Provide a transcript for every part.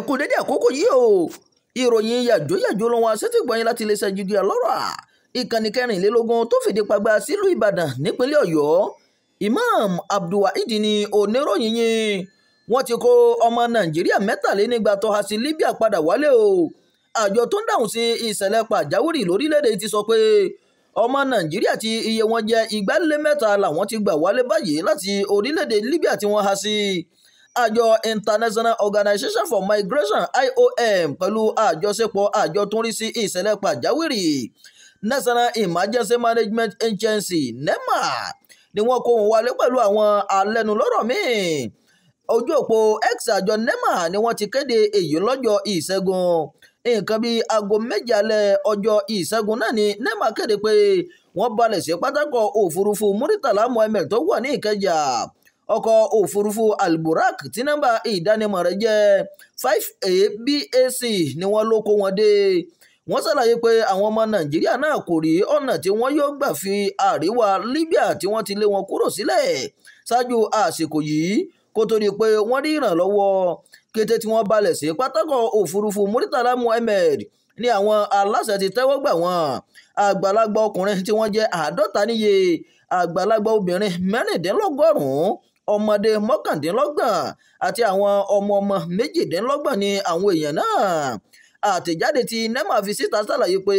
kú dédé àkókò yìí o ìròyìn yàjóyàjó ló wọn aṣètìgbọ̀yìn láti iléeṣẹ́ Jígí Alọ́rọ̀ ìkànnì 24 tó fìdí pagbá sílùú Ìbàdàn nípínlẹ̀ Ọ̀yọ́. Imam Abdulwaheed ni oníròyìn yìí wọ́n ti kó ọmọ Nàìjíríà 43 tó há sí Libya padà wálé o. Àjọ tó ń dáhùn sí ìṣẹ̀lẹ̀ pàjáwìrì lórílẹ̀‐èdè ti sọ pé ọmọ Nàìjíríà tí iye wọn jẹ́ 203 làwọn ti gbà wálé báyìí láti orílẹ̀‐èdè Libya tí wọ́n há sí. Àjọ International Organization for Migration IOM pẹ̀lú àjọṣepọ̀ àjọ tó ń rí sí ìṣẹ̀lẹ̀ pàjáwìrì National Emergency Management Agency NEMA ni wọ́n kó wọn wálé pẹ̀lú àwọn alẹ́nulọ́rọ̀ míì. Ojú òpó X àjọ NEMA ni wọ́n ti kéde èyí lọ́jọ́ ìṣẹ́gun. Nǹkan bíi aago 7 alẹ́ ọjọ́ ìṣẹ́gun náà ni NEMA kéde pé wọ́n balẹ̀ sí pátákọ̀ òfurufú Muritala Muhammed tó wà ní Ìkẹjà. Ọkọ̀ òfurufú Al-Burak tí nọ́mbà ìdánimọ̀ rẹ̀ jẹ́ 5ABAC ni wọ́n ló kó wọn dé. Wọ́n ṣàlàyé pé àwọn ọmọ Nàìjíríà náà kò rí ọ̀nà tí wọ́n yóò gbà fi àríwá Libya tí wọ́n ti lé wọn kúrò sílẹ̀ ṣáájú àsìkò yìí kó tó di pé wọ́n rí ìrànlọ́wọ́. Kété tí wọ́n balẹ̀ sí pátákọ̀ òfurufú Muritala Muhammed ni àwọn aláṣẹ ti tẹ́wọ́ gbà wọ́n. Àgbàlagbà ọkùnrin tí wọ́n jẹ́ 50 níye, àgbàlagbà obìnrin 16, ọmọdé 29 àti àwọn ọmọ 28 ni àwọn èèyàn náà. Àtẹ̀jáde tí NEMA fi síta ṣàlàyé pé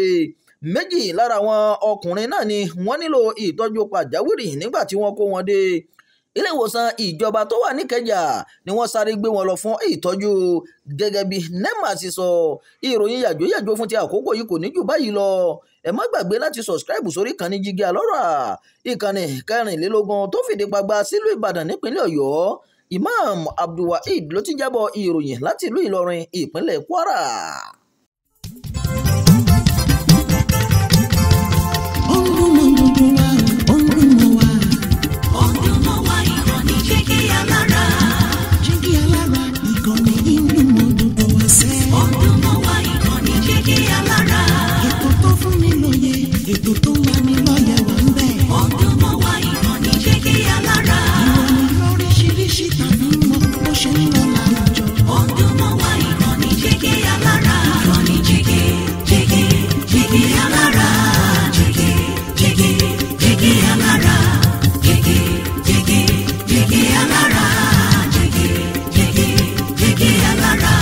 2 lára àwọn ọkùnrin náà ni wọ́n nílò ìtọ́jú pàjáwìrì nígbà tí wọ́n kó wọn dé ilé ìwòsàn ìjọba tó wà níkẹjà ni wọ́n sáré gbé wọn lọ fún ìtọ́jú. Gẹ́gẹ́ bí NEMA ti sọ, ìròyìn yàjóyàjó fún ti àkókò yìí kò ní jù báyìí lọ. Ẹ má gbàgbé láti subscribe sórí ìkànnì Jígí Alọ́rọ̀, ìkànnì 24 tó fìdí pagbá sílùú Ìbàdàn nípínlẹ̀ Ọ̀yọ́. Imam Abdulwaheed ló ti jábọ̀ ìròyìn láti ìlú Ìlọrin ìpínlẹ̀ Kwara. Ètò tó máa ní lọ́yẹ̀ wà ń bẹ̀. Ọdún mọ́ wá ìkànnì Jígí Alára. Ìròyìn lóríṣiríṣi tàbí mọ bó ṣe ń lọ láwùjọ. Ọdún mọ́ wá ìkànnì Jígí Alára. Ìkànnì Jígí Alára. Jígí Alára. Jígí Alára. Jígí Alára.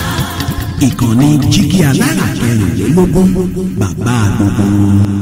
Ìkànnì Jígí Alára 24 bàbá gbogbo.